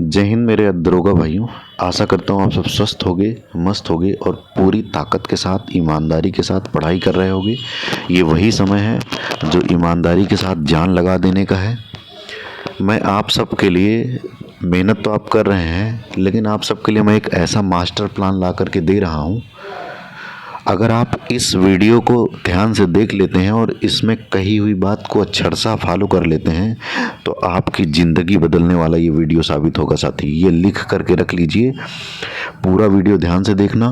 जय हिंद मेरे दरोगा भाइयों। आशा करता हूँ आप सब स्वस्थ होगे, मस्त होगे और पूरी ताकत के साथ, ईमानदारी के साथ पढ़ाई कर रहे होगे। ये वही समय है जो ईमानदारी के साथ जान लगा देने का है। मैं आप सब के लिए, मेहनत तो आप कर रहे हैं, लेकिन आप सब के लिए मैं एक ऐसा मास्टर प्लान ला करके दे रहा हूँ। अगर आप इस वीडियो को ध्यान से देख लेते हैं और इसमें कही हुई बात को अक्षरशः फॉलो कर लेते हैं तो आपकी ज़िंदगी बदलने वाला ये वीडियो साबित होगा साथी। ये लिख करके रख लीजिए। पूरा वीडियो ध्यान से देखना।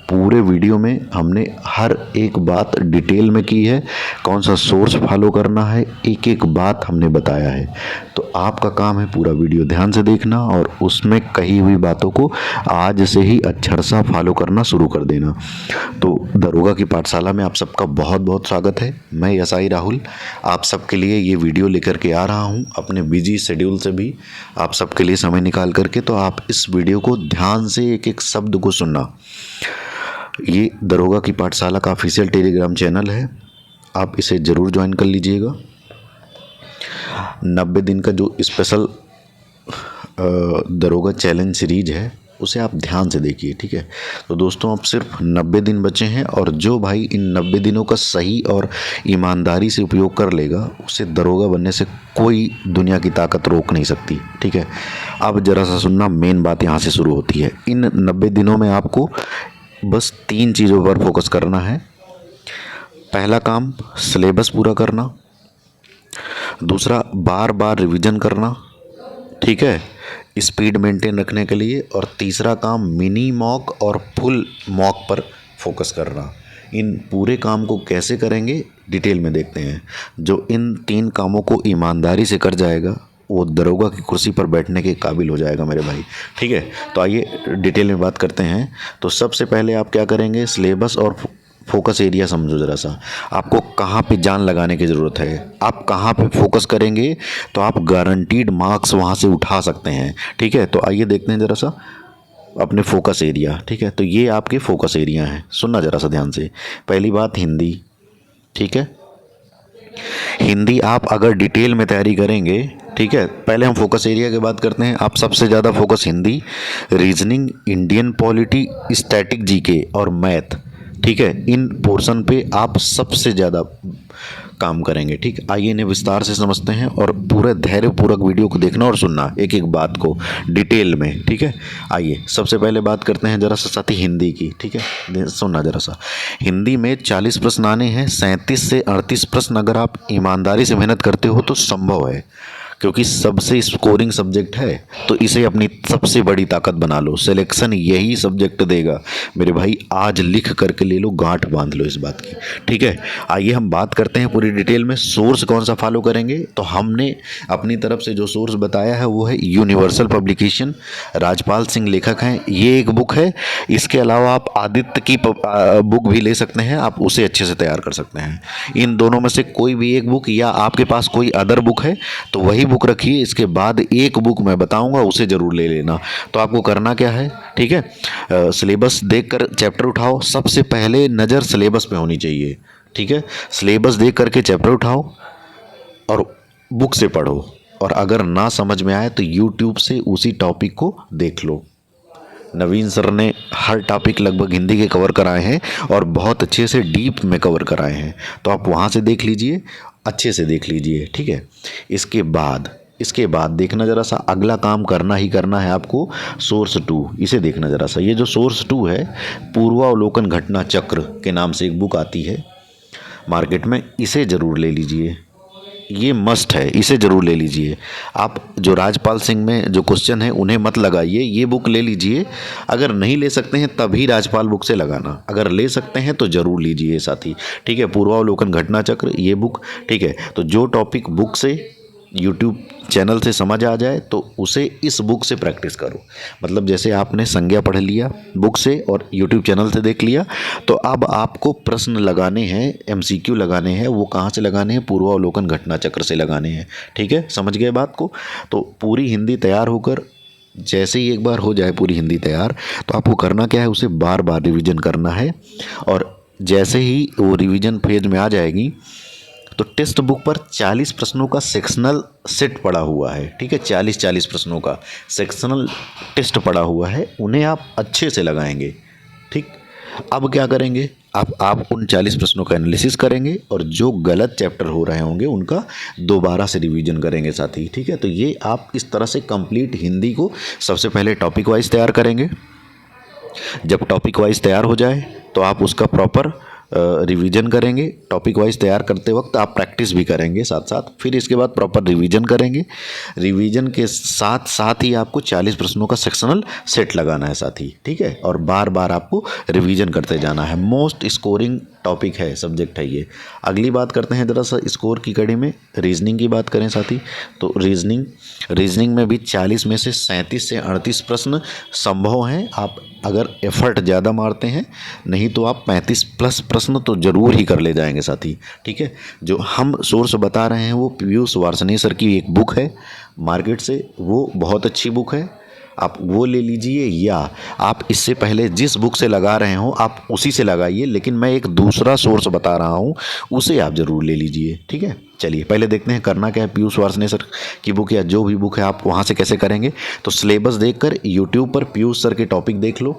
पूरे वीडियो में हमने हर एक बात डिटेल में की है, कौन सा सोर्स फॉलो करना है, एक एक बात हमने बताया है। तो आपका काम है पूरा वीडियो ध्यान से देखना और उसमें कही हुई बातों को आज से ही अक्षरशः फॉलो करना शुरू कर देना। तो दरोगा की पाठशाला में आप सबका बहुत बहुत स्वागत है। मैं एसआई राहुल आप सबके लिए ये वीडियो लेकर के आ रहा हूँ, अपने बिजी शेड्यूल से भी आप सबके लिए समय निकाल करके। तो आप इस वीडियो को ध्यान से एक एक शब्द को सुनना। ये दरोगा की पाठशाला का ऑफिशियल टेलीग्राम चैनल है, आप इसे ज़रूर ज्वाइन कर लीजिएगा। 90 दिन का जो स्पेशल दरोगा चैलेंज सीरीज है उसे आप ध्यान से देखिए, ठीक है। तो दोस्तों अब सिर्फ 90 दिन बचे हैं और जो भाई इन 90 दिनों का सही और ईमानदारी से उपयोग कर लेगा उसे दरोगा बनने से कोई दुनिया की ताकत रोक नहीं सकती, ठीक है। अब ज़रा सा सुनना, मेन बात यहाँ से शुरू होती है। इन 90 दिनों में आपको बस 3 चीज़ों पर फोकस करना है। पहला काम सिलेबस पूरा करना, दूसरा बार बार रिवीजन करना, ठीक है, स्पीड मेंटेन रखने के लिए, और तीसरा काम मिनी मॉक और फुल मॉक पर फोकस करना। इन पूरे काम को कैसे करेंगे डिटेल में देखते हैं। जो इन 3 कामों को ईमानदारी से कर जाएगा वो दरोगा की कुर्सी पर बैठने के काबिल हो जाएगा मेरे भाई, ठीक है। तो आइए डिटेल में बात करते हैं। तो सबसे पहले आप क्या करेंगे, सिलेबस और फोकस एरिया समझो ज़रा सा। आपको कहाँ पे जान लगाने की ज़रूरत है, आप कहाँ पे फोकस करेंगे तो आप गारंटीड मार्क्स वहाँ से उठा सकते हैं, ठीक है। तो आइए देखते हैं ज़रा सा अपने फोकस एरिया, ठीक है। तो ये आपके फोकस एरिया हैं, सुनना ज़रा सा ध्यान से। पहली बात हिंदी, ठीक है। हिंदी आप अगर डिटेल में तैयारी करेंगे, ठीक है। पहले हम फोकस एरिया की बात करते हैं। आप सबसे ज़्यादा focus Hindi, reasoning, Indian polity, static GK और मैथ, ठीक है, इन पोर्शन पे आप सबसे ज़्यादा काम करेंगे, ठीक। आइए इन्हें विस्तार से समझते हैं और पूरे धैर्यपूर्वक वीडियो को देखना और सुनना एक एक बात को डिटेल में, ठीक है। आइए सबसे पहले बात करते हैं जरा सा साथी हिंदी की, ठीक है। सुनना जरा सा। हिंदी में 40 प्रश्न आने हैं। 37 से 38 प्रश्न अगर आप ईमानदारी से मेहनत करते हो तो संभव है, क्योंकि सबसे स्कोरिंग सब्जेक्ट है। तो इसे अपनी सबसे बड़ी ताकत बना लो। सिलेक्शन यही सब्जेक्ट देगा मेरे भाई। आज लिख करके ले लो, गांठ बांध लो इस बात की, ठीक है। आइए हम बात करते हैं पूरी डिटेल में। सोर्स कौन सा फॉलो करेंगे, तो हमने अपनी तरफ से जो सोर्स बताया है वो है यूनिवर्सल पब्लिकेशन, राजपाल सिंह लेखक हैं, ये एक बुक है। इसके अलावा आप आदित्य की बुक भी ले सकते हैं, आप उसे अच्छे से तैयार कर सकते हैं। इन दोनों में से कोई भी एक बुक, या आपके पास कोई अदर बुक है तो वही बुक रखिए। इसके बाद एक बुक मैं बताऊंगा उसे ज़रूर ले लेना। तो आपको करना क्या है, ठीक है, सिलेबस देखकर चैप्टर उठाओ। सबसे पहले नज़र सिलेबस पे होनी चाहिए, ठीक है। सिलेबस देख करके चैप्टर उठाओ और बुक से पढ़ो, और अगर ना समझ में आए तो यूट्यूब से उसी टॉपिक को देख लो। नवीन सर ने हर टॉपिक लगभग हिंदी के कवर कराए हैं और बहुत अच्छे से डीप में कवर कराए हैं, तो आप वहाँ से देख लीजिए, अच्छे से देख लीजिए, ठीक है। इसके बाद देखना ज़रा सा, अगला काम करना ही करना है आपको। सोर्स 2 इसे देखना ज़रा सा। ये जो सोर्स 2 है, पूर्वावलोकन घटना चक्र के नाम से एक बुक आती है मार्केट में, इसे ज़रूर ले लीजिए। ये मस्ट है, इसे ज़रूर ले लीजिए। आप जो राजपाल सिंह में जो क्वेश्चन है उन्हें मत लगाइए, ये बुक ले लीजिए। अगर नहीं ले सकते हैं तभी राजपाल बुक से लगाना, अगर ले सकते हैं तो ज़रूर लीजिए साथी, ठीक है। पूर्वावलोकन घटना चक्र ये बुक, ठीक है। तो जो टॉपिक बुक से यूट्यूब चैनल से समझ आ जाए तो उसे इस बुक से प्रैक्टिस करो। मतलब जैसे आपने संज्ञा पढ़ लिया बुक से और यूट्यूब चैनल से देख लिया, तो अब आपको प्रश्न लगाने हैं, एमसीक्यू लगाने हैं। वो कहाँ से लगाने हैं, पूर्वावलोकन घटना चक्र से लगाने हैं, ठीक है। समझ गए बात को। तो पूरी हिंदी तैयार होकर, जैसे ही एक बार हो जाए पूरी हिंदी तैयार, तो आपको करना क्या है, उसे बार बार रिविज़न करना है। और जैसे ही वो रिवीजन फेज में आ जाएगी तो टेक्स्ट बुक पर 40 प्रश्नों का सेक्शनल सेट पड़ा हुआ है, ठीक है, 40 प्रश्नों का सेक्शनल टेस्ट पड़ा हुआ है, उन्हें आप अच्छे से लगाएंगे, ठीक। अब क्या करेंगे, आप उन 40 प्रश्नों का एनालिसिस करेंगे और जो गलत चैप्टर हो रहे होंगे उनका दोबारा से रिवीजन करेंगे साथी, ठीक है। तो ये आप इस तरह से कंप्लीट हिंदी को सबसे पहले टॉपिक वाइज तैयार करेंगे। जब टॉपिक वाइज तैयार हो जाए तो आप उसका प्रॉपर रिवीजन करेंगे। टॉपिक वाइज तैयार करते वक्त आप प्रैक्टिस भी करेंगे साथ साथ, फिर इसके बाद प्रॉपर रिवीजन करेंगे। रिवीजन के साथ साथ ही आपको 40 प्रश्नों का सेक्शनल सेट लगाना है साथी, ठीक है, और बार बार आपको रिवीजन करते जाना है। मोस्ट स्कोरिंग टॉपिक है, सब्जेक्ट है ये। अगली बात करते हैं जरा सा स्कोर की कड़ी में रीजनिंग की बात करें साथी, तो रीजनिंग में भी 40 में से 37 से 38 प्रश्न संभव हैं, आप अगर एफर्ट ज़्यादा मारते हैं, नहीं तो आप 35 प्लस प्रश्न तो ज़रूर ही कर ले जाएंगे साथी, ठीक है। जो हम सोर्स बता रहे हैं वो पीयूष वार्ष्णेय सर की एक बुक है मार्केट से, वो बहुत अच्छी बुक है, आप वो ले लीजिए, या आप इससे पहले जिस बुक से लगा रहे हो आप उसी से लगाइए, लेकिन मैं एक दूसरा सोर्स बता रहा हूँ उसे आप ज़रूर ले लीजिए, ठीक है। चलिए पहले देखते हैं करना क्या है। पीयूष वार्ष्णेय सर की बुक या जो भी बुक है आप वहाँ से कैसे करेंगे, तो सिलेबस देखकर यूट्यूब पर पीयूष सर के टॉपिक देख लो।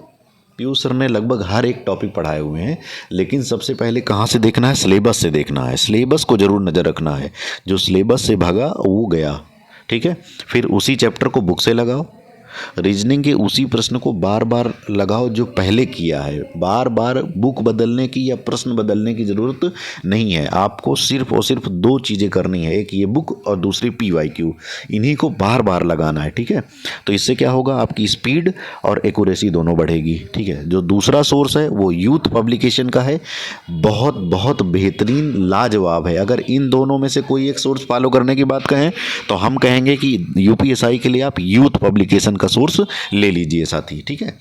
पीयूष सर ने लगभग हर एक टॉपिक पढ़ाए हुए हैं, लेकिन सबसे पहले कहाँ से देखना है, सिलेबस से देखना है। सिलेबस को ज़रूर नज़र रखना है, जो सिलेबस से भागा वो गया, ठीक है। फिर उसी चैप्टर को बुक से लगाओ, रीजनिंग के उसी प्रश्न को बार बार लगाओ जो पहले किया है। बार बार बुक बदलने की या प्रश्न बदलने की ज़रूरत नहीं है, आपको सिर्फ और सिर्फ 2 चीज़ें करनी है, एक ये बुक और दूसरी PYQ, इन्हीं को बार बार लगाना है, ठीक है। तो इससे क्या होगा, आपकी स्पीड और एक्यूरेसी दोनों बढ़ेगी, ठीक है। जो दूसरा सोर्स है वो यूथ पब्लिकेशन का है, बहुत बहुत बेहतरीन लाजवाब है। अगर इन दोनों में से कोई एक सोर्स फॉलो करने की बात कहें तो हम कहेंगे कि UPSI के लिए आप यूथ पब्लिकेशन का सोर्स ले लीजिए साथी, ठीक है।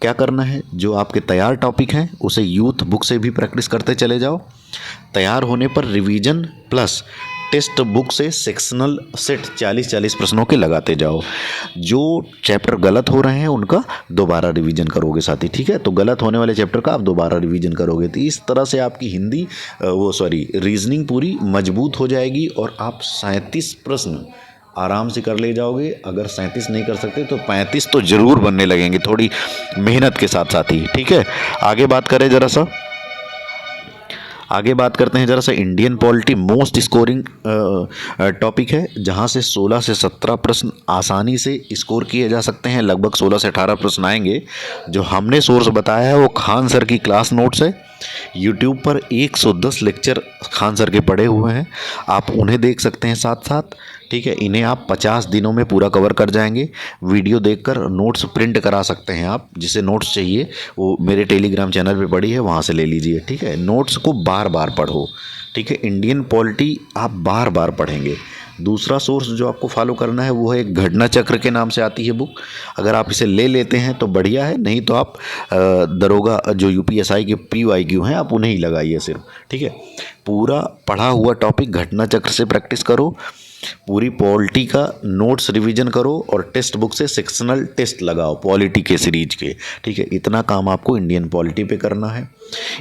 क्या करना है, जो आपके तैयार टॉपिक हैं उसे यूथ बुक से भी प्रैक्टिस करते चले जाओ। तैयार होने पर रिवीजन प्लस टेक्स्ट बुक से सेक्शनल सेट 40 प्रश्नों के लगाते जाओ। जो चैप्टर गलत हो रहे हैं उनका दोबारा रिवीजन करोगे साथी, ठीक है। तो गलत होने वाले चैप्टर का आप दोबारा रिवीजन करोगे, तो इस तरह से आपकी रीजनिंग पूरी मजबूत हो जाएगी और आप 37 प्रश्न आराम से कर ले जाओगे। अगर 37 नहीं कर सकते तो 35 तो ज़रूर बनने लगेंगे, थोड़ी मेहनत के साथ साथ ही, ठीक है। आगे बात करते हैं जरा सा Indian polity most scoring topic है, जहां से 16 से 17 प्रश्न आसानी से स्कोर किए जा सकते हैं। लगभग 16 से 18 प्रश्न आएंगे। जो हमने सोर्स बताया है वो खान सर की क्लास नोट्स है। यूट्यूब पर 110 लेक्चर खान सर के पड़े हुए हैं, आप उन्हें देख सकते हैं साथ साथ, ठीक है। इन्हें आप 50 दिनों में पूरा कवर कर जाएंगे। वीडियो देखकर नोट्स प्रिंट करा सकते हैं आप, जिसे नोट्स चाहिए वो मेरे टेलीग्राम चैनल पे पड़ी है, वहाँ से ले लीजिए, ठीक है। नोट्स को बार बार पढ़ो, ठीक है। इंडियन पॉलिटी आप बार बार पढ़ेंगे। दूसरा सोर्स जो आपको फॉलो करना है वो है एक घटना चक्र के नाम से आती है बुक। अगर आप इसे ले लेते हैं तो बढ़िया है, नहीं तो आप दरोगा जो UPSI के PYQ हैं आप उन्हें ही लगाइए सिर्फ, ठीक है। पूरा पढ़ा हुआ टॉपिक घटना चक्र से प्रैक्टिस करो, पूरी पॉलिटी का नोट्स रिवीजन करो और टेक्स्ट बुक से सेक्शनल टेस्ट लगाओ पॉलिटी के सीरीज के, ठीक है। इतना काम आपको इंडियन पॉलिटी पे करना है।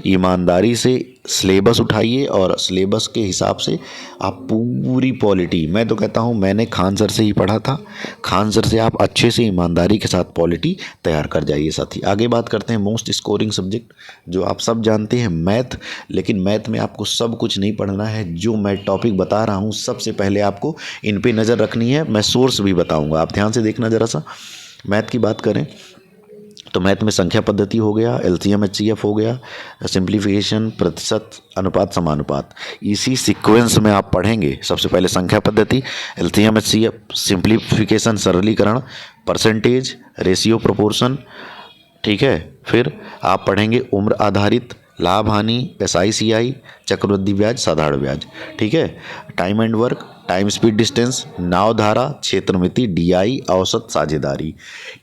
ईमानदारी से सिलेबस उठाइए और सिलेबस के हिसाब से आप पूरी पॉलिटी, मैं तो कहता हूँ मैंने खान सर से ही पढ़ा था, खान सर से आप अच्छे से ईमानदारी के साथ पॉलिटी तैयार कर जाइए साथी। आगे बात करते हैं मोस्ट स्कोरिंग सब्जेक्ट, जो आप सब जानते हैं मैथ। लेकिन मैथ में आपको सब कुछ नहीं पढ़ना है, जो मैं टॉपिक बता रहा हूँ सबसे पहले आपको इन पे नज़र रखनी है। मैं सोर्स भी बताऊँगा, आप ध्यान से देखना ज़रा सा। मैथ की बात करें तो मैथ में संख्या पद्धति हो गया, LCM HCF हो गया, सिंप्लीफिकेशन, प्रतिशत, अनुपात, समानुपात, इसी सीक्वेंस में आप पढ़ेंगे। सबसे पहले संख्या पद्धति, LCM HCF, सिंप्लीफिकेशन सरलीकरण, परसेंटेज, रेशियो प्रोपोर्शन, ठीक है। फिर आप पढ़ेंगे उम्र आधारित, लाभ हानि, SICI, चक्रवृद्धि ब्याज, साधारण ब्याज, ठीक है। Time and work, time speed distance, नाव धारा, क्षेत्रमिति, DI, औसत, साझेदारी,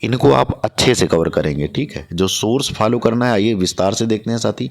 इनको आप अच्छे से कवर करेंगे, ठीक है। जो सोर्स फॉलो करना है आइए विस्तार से देखते हैं साथी।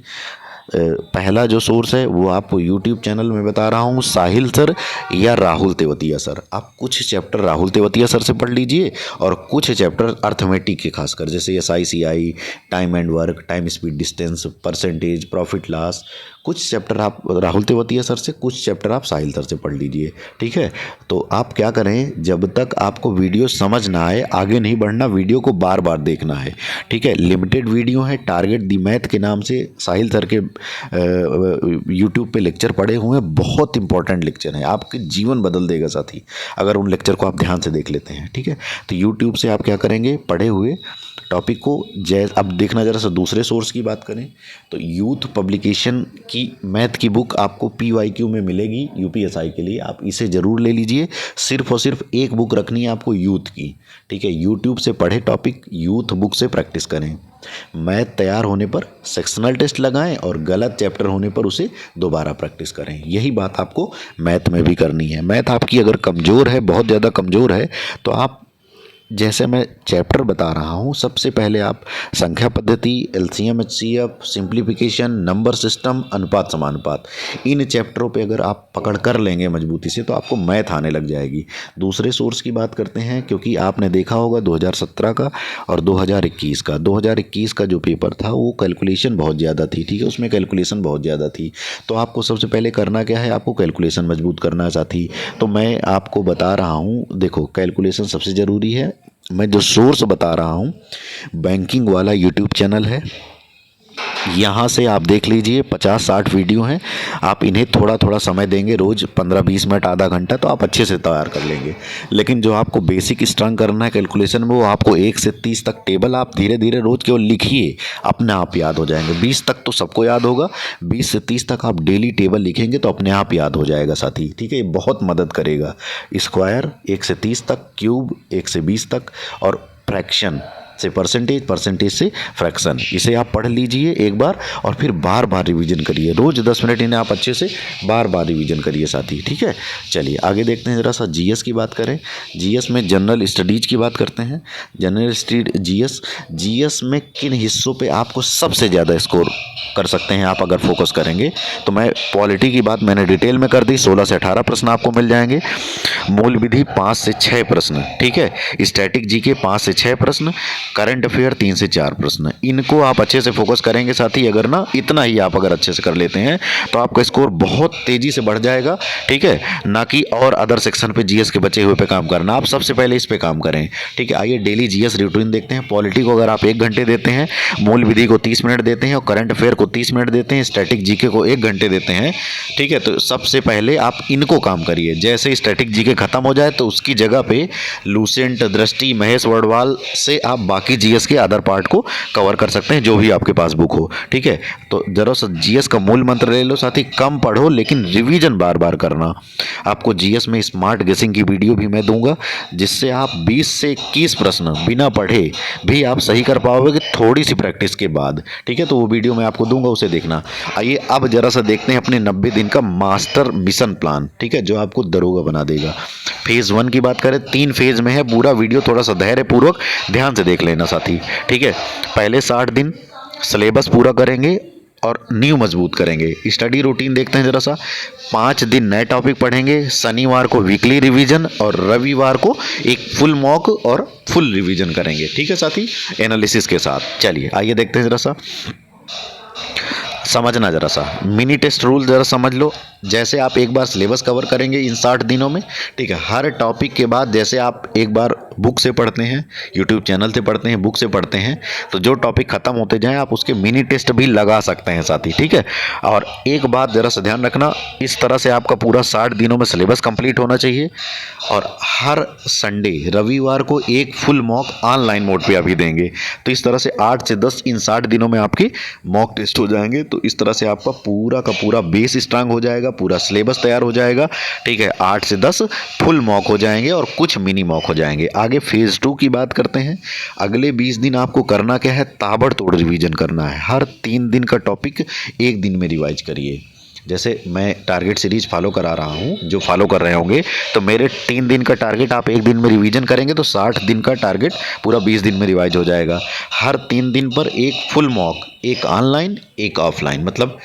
पहला जो सोर्स है वो आपको यूट्यूब चैनल में बता रहा हूँ, साहिल सर या राहुल तेवतिया सर। आप कुछ चैप्टर राहुल तेवतिया सर से पढ़ लीजिए और कुछ चैप्टर अर्थमेटिक के खासकर, जैसे SICI, time and work, time speed distance, percentage, profit loss, कुछ चैप्टर आप राहुल तेवतिया सर से, कुछ चैप्टर आप साहिल सर से पढ़ लीजिए, ठीक है। तो आप क्या करें, जब तक आपको वीडियो समझ ना आए आगे नहीं बढ़ना, वीडियो को बार बार देखना है, ठीक है। लिमिटेड वीडियो है, टारगेट दी मैथ के नाम से साहिल सर के यूट्यूब पे लेक्चर पड़े हुए हैं, बहुत इंपॉर्टेंट लेक्चर है, आपके जीवन बदल देगा साथी अगर उन लेक्चर को आप ध्यान से देख लेते हैं, ठीक है। तो यूट्यूब से आप क्या करेंगे, पढ़े हुए टॉपिक को अब देखना, जरा सा दूसरे सोर्स की बात करें तो यूथ पब्लिकेशन की मैथ की बुक आपको PYQ में मिलेगी UPSI के लिए, आप इसे ज़रूर ले लीजिए। सिर्फ और सिर्फ एक बुक रखनी है आपको यूथ की, ठीक है। यूट्यूब से पढ़े टॉपिक यूथ बुक से प्रैक्टिस करें। मैथ तैयार होने पर सेक्शनल टेस्ट लगाएं और गलत चैप्टर होने पर उसे दोबारा प्रैक्टिस करें। यही बात आपको मैथ में भी करनी है। मैथ आपकी अगर कमज़ोर है, बहुत ज़्यादा कमज़ोर है, तो आप जैसे मैं चैप्टर बता रहा हूँ, सबसे पहले आप संख्या पद्धति, LCM HCF, simplification, number system, अनुपात समानुपात, इन चैप्टरों पे अगर आप पकड़ कर लेंगे मजबूती से तो आपको मैथ आने लग जाएगी। दूसरे सोर्स की बात करते हैं, क्योंकि आपने देखा होगा 2017 का और 2021 का, 2021 का जो पेपर था वो कैलकुलेशन बहुत ज़्यादा थी, ठीक है, उसमें कैलकुलेशन बहुत ज़्यादा थी। तो आपको सबसे पहले करना क्या है, आपको कैलकुलेशन मजबूत करना है साथी। तो मैं आपको बता रहा हूँ, देखो कैलकुलेशन सबसे ज़रूरी है। मैं जो सोर्स बता रहा हूँ बैंकिंग वाला यूट्यूब चैनल है, यहाँ से आप देख लीजिए 50-60 वीडियो हैं। आप इन्हें थोड़ा थोड़ा समय देंगे, रोज़ 15-20 मिनट, आधा घंटा, तो आप अच्छे से तैयार कर लेंगे। लेकिन जो आपको बेसिक स्ट्रंग करना है कैलकुलेशन में, वो आपको 1 से 30 तक टेबल आप धीरे धीरे रोज़ केवल लिखिए, अपने आप याद हो जाएंगे। 20 तक तो सबको याद होगा, 20 से 30 तक आप डेली टेबल लिखेंगे तो अपने आप याद हो जाएगा साथी, ठीक है। ये बहुत मदद करेगा। स्क्वायर 1 से 30 तक, क्यूब 1 से 20 तक, और फ्रैक्शन से परसेंटेज, परसेंटेज से फ्रैक्शन, इसे आप पढ़ लीजिए एक बार और फिर बार बार रिवीजन करिए। रोज़ 10 मिनट इन्हें आप अच्छे से बार बार रिवीजन करिए साथी, ठीक है। चलिए आगे देखते हैं, ज़रा सा GS की बात करें। GS में जनरल स्टडीज की बात करते हैं। जनरल स्टडी GS में किन हिस्सों पे आपको सबसे ज़्यादा स्कोर कर सकते हैं आप अगर फोकस करेंगे, तो मैं पॉलिटी की बात मैंने डिटेल में कर दी। 16 से 18 प्रश्न आपको मिल जाएंगे। मूल विधि 5 से 6 प्रश्न, ठीक है। स्टैटिक GK 5 से 6 प्रश्न, करंट अफेयर 3 से 4 प्रश्न। इनको आप अच्छे से फोकस करेंगे साथी, अगर ना इतना ही आप अगर अच्छे से कर लेते हैं तो आपका स्कोर बहुत तेजी से बढ़ जाएगा, ठीक है। ना कि और अदर सेक्शन पे GS के बचे हुए पे काम करना, आप सबसे पहले इस पे काम करें, ठीक है। आइए डेली GS रूटीन देखते हैं। पॉलिटी को अगर आप 1 घंटे देते हैं, मूल विधि को 30 मिनट देते हैं और करंट अफेयर को 30 मिनट देते हैं, स्टैटिक GK को 1 घंटे देते हैं, ठीक है। तो सबसे पहले आप इनको काम करिए। जैसे स्टैटिक GK खत्म हो जाए तो उसकी जगह पे लूसेंट, दृष्टि, महेश वर्डवाल से आप बाकी GS के अदर पार्ट को कवर कर सकते हैं, जो भी आपके पास बुक हो, ठीक है। तो जरा सा GS का मूल मंत्र ले लो साथी, कम पढ़ो लेकिन रिवीजन बार बार करना। आपको GS में स्मार्ट गेसिंग की वीडियो भी मैं दूंगा, जिससे आप 20 से 21 प्रश्न बिना पढ़े भी आप सही कर पाओगे थोड़ी सी प्रैक्टिस के बाद, ठीक है। तो वो वीडियो मैं आपको दूंगा, उसे देखना। आइए अब जरा सा देखते हैं अपने 90 दिन का मास्टर मिशन प्लान, ठीक है, जो आपको दरोगा बना देगा। फेज़ 1 की बात करें, 3 फेज़ में है। पूरा वीडियो थोड़ा सा धैर्य पूर्वक ध्यान से देख लेना साथी, ठीक है। पहले 60 दिन सिलेबस पूरा करेंगे और नींव मजबूत करेंगे। स्टडी रूटीन देखते हैं जरा सा। 5 दिन नए टॉपिक पढ़ेंगे, शनिवार को वीकली रिवीजन और रविवार को एक फुल मॉक और फुल रिवीजन करेंगे, ठीक है साथी, एनालिसिस के साथ। चलिए आइए देखते हैं जरा सा, समझना जरा सा मिनी टेस्ट रूल जरा समझ लो। जैसे आप एक बार सिलेबस कवर करेंगे इन 60 दिनों में, ठीक है। हर टॉपिक के बाद जैसे आप एक बार बुक से पढ़ते हैं, यूट्यूब चैनल से पढ़ते हैं, बुक से पढ़ते हैं, तो जो टॉपिक खत्म होते जाएं आप उसके मिनी टेस्ट भी लगा सकते हैं साथी, ठीक है। और एक बात जरा सा ध्यान रखना, इस तरह से आपका पूरा 60 दिनों में सिलेबस कंप्लीट होना चाहिए। और हर संडे, रविवार को एक फुल मॉक ऑनलाइन मोड पे अभी देंगे। तो इस तरह से 8 से 10 इन 60 दिनों में आपके मॉक टेस्ट हो जाएंगे। तो इस तरह से आपका पूरा का पूरा बेस स्ट्रांग हो जाएगा, पूरा सिलेबस तैयार हो जाएगा, ठीक है। 8 से 10 फुल मॉक हो जाएंगे और कुछ मिनी मॉक हो जाएंगे। आगे फेज़ 2 की बात करते हैं। अगले 20 दिन आपको करना क्या है, ताबड़तोड़ रिवीजन करना है। हर 3 दिन का टॉपिक 1 दिन में रिवाइज करिए। जैसे मैं टारगेट सीरीज फॉलो करा रहा हूँ, जो फॉलो कर रहे होंगे, तो मेरे 3 दिन का टारगेट आप 1 दिन में रिवीजन करेंगे तो 60 दिन का टारगेट पूरा 20 दिन में रिवाइज हो जाएगा। हर 3 दिन पर एक फुल मॉक, एक ऑनलाइन एक ऑफलाइन, मतलब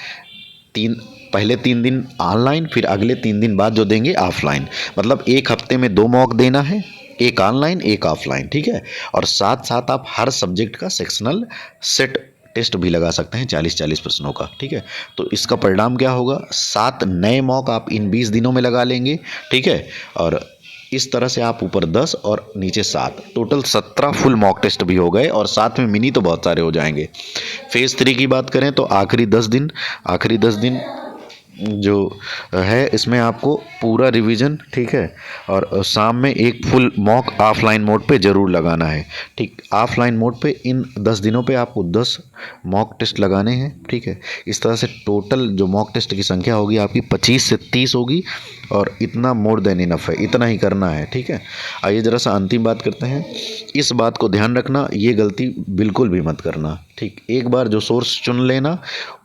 पहले 3 दिन ऑनलाइन, फिर अगले 3 दिन बाद जो देंगे ऑफलाइन। मतलब एक हफ्ते में 2 मॉक देना है, एक ऑनलाइन एक ऑफलाइन, ठीक है। और साथ साथ आप हर सब्जेक्ट का सेक्शनल सेट टेस्ट भी लगा सकते हैं 40-40 प्रश्नों का, ठीक है। तो इसका परिणाम क्या होगा, 7 नए मॉक आप इन 20 दिनों में लगा लेंगे, ठीक है। और इस तरह से आप ऊपर 10 और नीचे 7, टोटल 17 फुल मॉक टेस्ट भी हो गए और साथ में मिनी तो बहुत सारे हो जाएंगे। फेज़ 3 की बात करें तो आखिरी 10 दिन जो है इसमें आपको पूरा रिवीजन, ठीक है, और शाम में एक फुल मॉक ऑफलाइन मोड पे ज़रूर लगाना है, ठीक। ऑफलाइन मोड पे इन 10 दिनों पे आपको 10 मॉक टेस्ट लगाने हैं, ठीक है। इस तरह से टोटल जो मॉक टेस्ट की संख्या होगी आपकी 25 से 30 होगी और इतना मोर देन इनफ है, इतना ही करना है, ठीक है। आइए ज़रा सा अंतिम बात करते हैं। इस बात को ध्यान रखना, ये गलती बिल्कुल भी मत करना, ठीक। एक बार जो सोर्स चुन लेना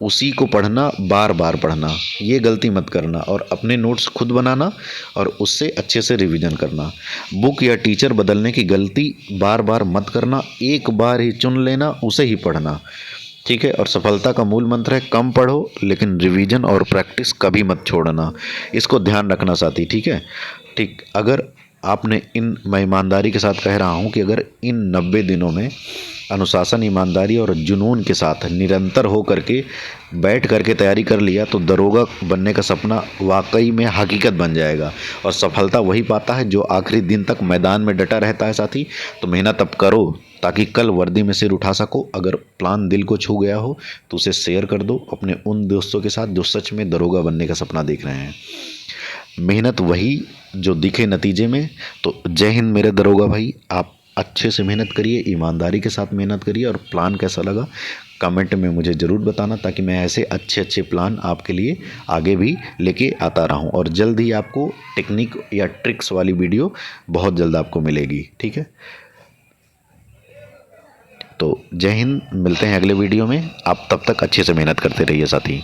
उसी को पढ़ना, बार बार पढ़ना, ये गलती मत करना। और अपने नोट्स खुद बनाना और उससे अच्छे से रिवीजन करना। बुक या टीचर बदलने की गलती बार बार मत करना, एक बार ही चुन लेना, उसे ही पढ़ना, ठीक है। और सफलता का मूल मंत्र है कम पढ़ो लेकिन रिवीजन और प्रैक्टिस कभी मत छोड़ना। इसको ध्यान रखना साथी, ठीक है, ठीक। अगर आपने मैं ईमानदारी के साथ कह रहा हूँ कि अगर इन 90 दिनों में अनुशासन, ईमानदारी और जुनून के साथ निरंतर हो करके बैठ करके तैयारी कर लिया तो दरोगा बनने का सपना वाकई में हकीकत बन जाएगा। और सफलता वही पाता है जो आखिरी दिन तक मैदान में डटा रहता है साथी। तो मेहनत अब करो ताकि कल वर्दी में सिर उठा सको। अगर प्लान दिल को छू गया हो तो उसे शेयर कर दो अपने उन दोस्तों के साथ जो सच में दरोगा बनने का सपना देख रहे हैं। मेहनत वही जो दिखे नतीजे में। तो जय हिंद मेरे दरोगा भाई, आप अच्छे से मेहनत करिए, ईमानदारी के साथ मेहनत करिए और प्लान कैसा लगा कमेंट में मुझे ज़रूर बताना ताकि मैं ऐसे अच्छे अच्छे प्लान आपके लिए आगे भी लेके आता रहूं। और जल्द ही आपको टेक्निक या ट्रिक्स वाली वीडियो बहुत जल्द आपको मिलेगी, ठीक है। तो जय हिंद, मिलते हैं अगले वीडियो में। आप तब तक अच्छे से मेहनत करते रहिए साथी।